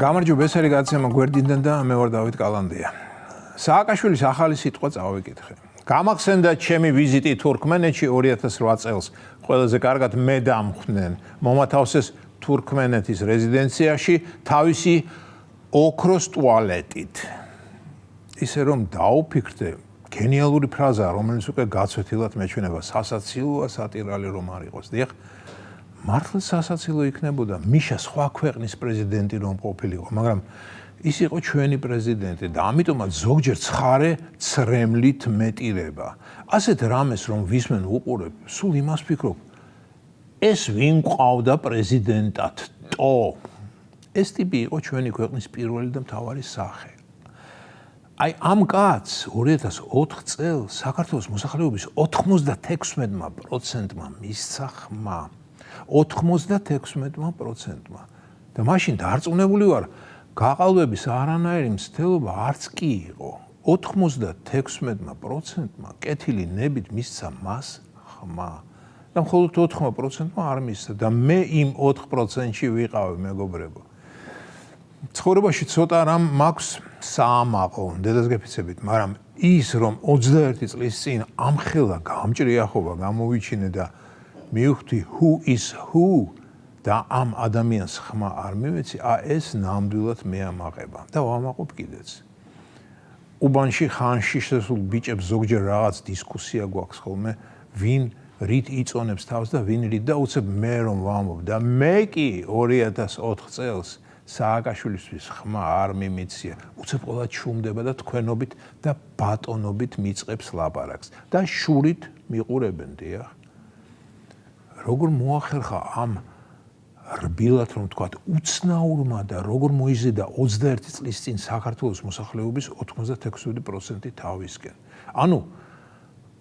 გამარჯობა, ეს არის გაცემა გვერდიდან და მე ვარ დავით კალანდია. სააკაშვილის ახალი სიტყვა წავიკითხე. გამახსენდა ჩემი ვიზიტი თურქმენეთში 2008 წელს. ყველაზე კარგად მე დამხვდნენ მომათავსეს თურქმენეთის რეზიდენციაში თავისი ოქროს ტუალეტით. ისე რომ დაუფიქრდე, გენიალური ფრაზაა, რომელიც უკვე გაცვეთილად მეჩვენება, სასაცილოა სატირალი რომ არ იყოს. დიახ, მართლა სასაცილო იქნებოდა მიშა სხვა ქვეყნის პრეზიდენტი რომ ყოფილიყო, მაგრამ ის იყო ჩვენი პრეზიდენტი და ამიტომაც ზოგჯერ ცხარე ცრემლით მეტირება. ასეთ რამეს რომ ვისმენ უყურებ, სულ იმას ვფიქრობ, ეს ვინ ყავდა პრეზიდენტად ტო. ეს ტიპი იყო ჩვენი ქვეყნის პირველი და მთავარი სახე. აი ამ კაცს 2004 წელს საქართველოს მოსახლეობის 96%-მა მისცა ხმა. 96%-მა და მაშინ დარწმუნებული ვარ, გაყალბების არანაირი მცდელობა არც კი იყო. 96%-მა კეთილი ნებით მისცა მას ხმა. და მხოლოდ 4%-მა არ მისცა და მე იმ 4%-ში ვიყავი, მეგობრებო. ცხოვრებაში ცოტა რამ მაქვს საამაყო, დედას გეფიცებით, მაგრამ ის რომ 21 წლის წინ ამხელა გამჭრიახობა გამოვიჩინე და მივხვდი who is who და ამ ადამიანს ხმა არ მივეცი, ეს ნამდვილად მეამაყება და ვამაყობ კიდეც. უბანში ხანში შესულ ბიჭებს ზოგჯერ რაღაც დისკუსია გვაქვს ხოლმე, ვინ რით იწონებს თავს და ვინ რით და უცებ მე რომ ვამბობ და მე კი 2004 წელს სააკაშვილისთვის ხმა არ მიმიცია. უცებ ყველა ჩუმდება და თქვენობით და ბატონობით მიწყებს ლაპარაკს და შურით მიყურებენ, დიახ. როგორ მოახერხა ამ რბილად რომ თქვათ უცნაურმა და როგორ მოიზედა 21 წლის წინ საქართველოს მოსახლეობის 96% თავისკენ. ანუ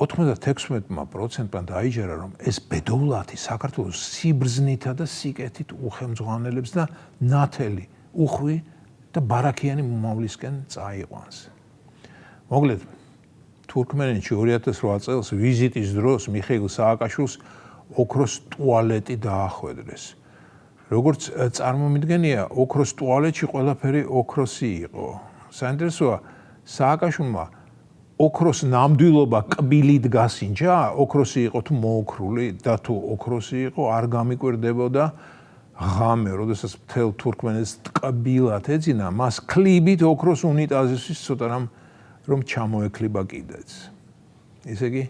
96%-მა დაიჯერა რომ ეს ბედოვლათი საქართველოს სიბრძნითა და სიკეთით უხელმძღვანელებს და ნათელი, უხვი და ბარაქიანი მომავლისკენ წაიყვანს. მოკლედ, თურქმენეთში 2008 წელს ვიზიტის დროს მიხეილ სააკაშვილს ოქროს ტუალეტი დაახვედრეს. როგორც წარმომიდგენია, ოქროს ტუალეტში ყველაფერი ოქროსი იყო. საინტერესოა, სააკაშვილმა ოქროს ნამდვილობა კბილით გასინჯა, ოქროსი იყო თუ მოოქრული და თუ ოქროსი იყო, არ გამიკვირდებოდა ღამე, როდესაც მთელ თურქმენეთს კბილად ეძინა, მას კლიბით ოქროს უნიტაზისთვის ცოტა რომ ჩამოექლიბა კიდეც. ესე იგი,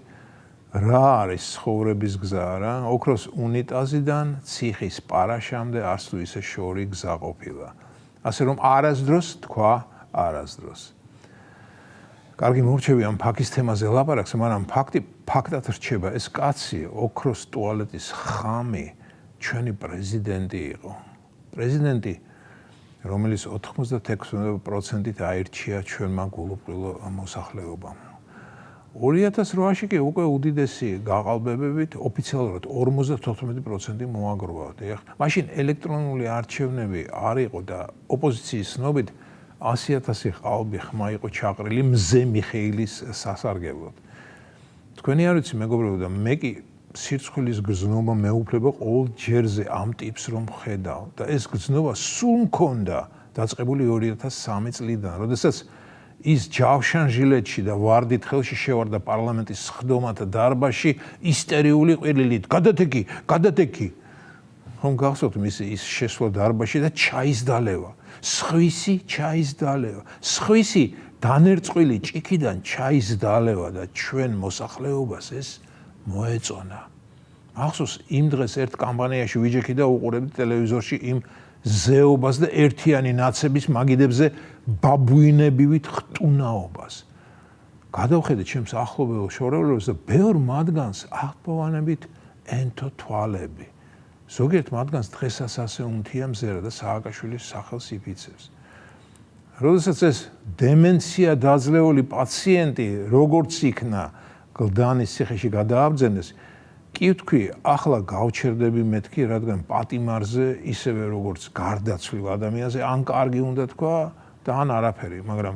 რა არის ცხოვრების გზა რა? ოქროს უნიტაზიდან ციხის პარაშამდე არც თუ ისე შორი გზა ყოფილა. ასე რომ არასდროს თქვა არასდროს. კარგი მორჩები ამ ფაქის თემაზე ლაპარაკს, მაგრამ ფაქტად რჩება, ეს კაცი ოქროს ტუალეტის ხამი ჩვენი პრეზიდენტი იყო. პრეზიდენტი, რომელიც 96%-ით აირჩია ჩვენმა გულუბრყვილო მოსახლეობამ. 2008-ში კი უკვე უდიდესი გაყალბებებით ოფიციალურად 54% მოაგროვა. მაშინ ელექტრონული არჩევნები არ იყო და ოპოზიციის ცნობით 100,000 ყალბი ხმა იყო ჩაყრილი მზე მიხეილის სასარგებლოდ. თქვენი არ ვიცი, მეგობრებო, და მე კი სირცხვილის გრძნობა მეუფლება ყოველ ჯერზე ამ ტიპს რომ ხედავ და ეს გრძნობა სულ მქონდა დაწყებული 2003 წლიდან, როდესაც ის ჯავშან ჟილეტში და ვარდით ხელში შევარდა პარლამენტის სხდომათა დარბაზში ისტერიული ყვილილით გადათექი რომ გახსოვთ მისი ის შესვლა დარბაზში და ჩაის დალევა, სხვისი ჩაის დალევა, სხვისი დანერწყვილი ჭიქიდან ჩაის დალევა და ჩვენ მოსახლეობას ეს მოეწონა. ახსოვს იმ დღეს ერთ კამპანიაში ვიჯექი და უყურებდი ტელევიზორში იმ ზეობას და ერთიანი ნაცების მაგიდებზე ბაბუინებივით ხტუნაობას. გადავხედე ჩემს ახლობელ შორეულებს და ბევრ მათგანს აღპოვანებით ენთო თვალები. ზოგიერთ მათგანს დღესაც ასე უმთიამზერა და სააკაშვილის სახელს იფიცებს. როდესაც ეს დემენცია დაძლეული პაციენტი როგორც იქნა გლდანის ციხეში გადააბრძენეს, კი ვთქვი, ახლა გავჩერდები მეთქი, რადგან პატიმარზე ისევე როგორც გარდაცვლილ ადამიანზე, ან კარგი უნდა თქვა და ან არაფერი, მაგრამ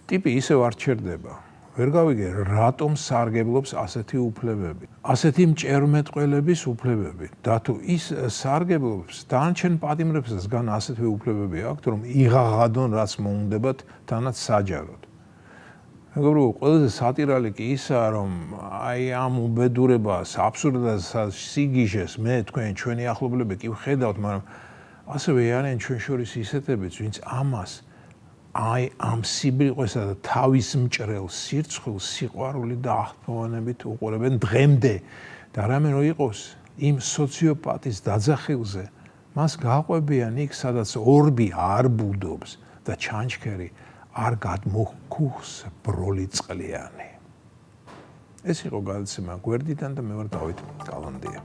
ტიპი ისევ არ ჩერდება. ვერ გავიგე, რატომ სარგებლობს ასეთი უფლებები, ასეთი მჭერმეტყველების უფლებები და თუ ის სარგებლობს, დანარჩენ პატიმრებსაც გან ასეთვე უფლებები აქვთ, რომ იღაღადონ რაც მოუნდებათ თანაც საჯაროდ. მეგობრო, ყველაზე სატირალი კი ისაა, რომ აი ამ უბედურებას, აბსურდას, სიგიჟეს მე ჩვენი ახლობლები კი ვხედავთ, მაგრამ ასევე არიან ჩვენ შორის ისეთებიც, ვინც ამას აი ამ სიბრიყვესა და თავის მჭრელ სირცხვილს სიყვარული და აღფრთოვანებით უყურებენ დღემდე და რამე რო იყოს იმ სოციოპატის დაძახილზე მას გაყვებიან იქ სადაც ორბი არ ბუდობს და ჩანჩქერი არ გადმოჰქუს ბროლი წყლიანი. ეს იყო გადაცემა გვერდიდან და მე ვარ დავით კალანდია.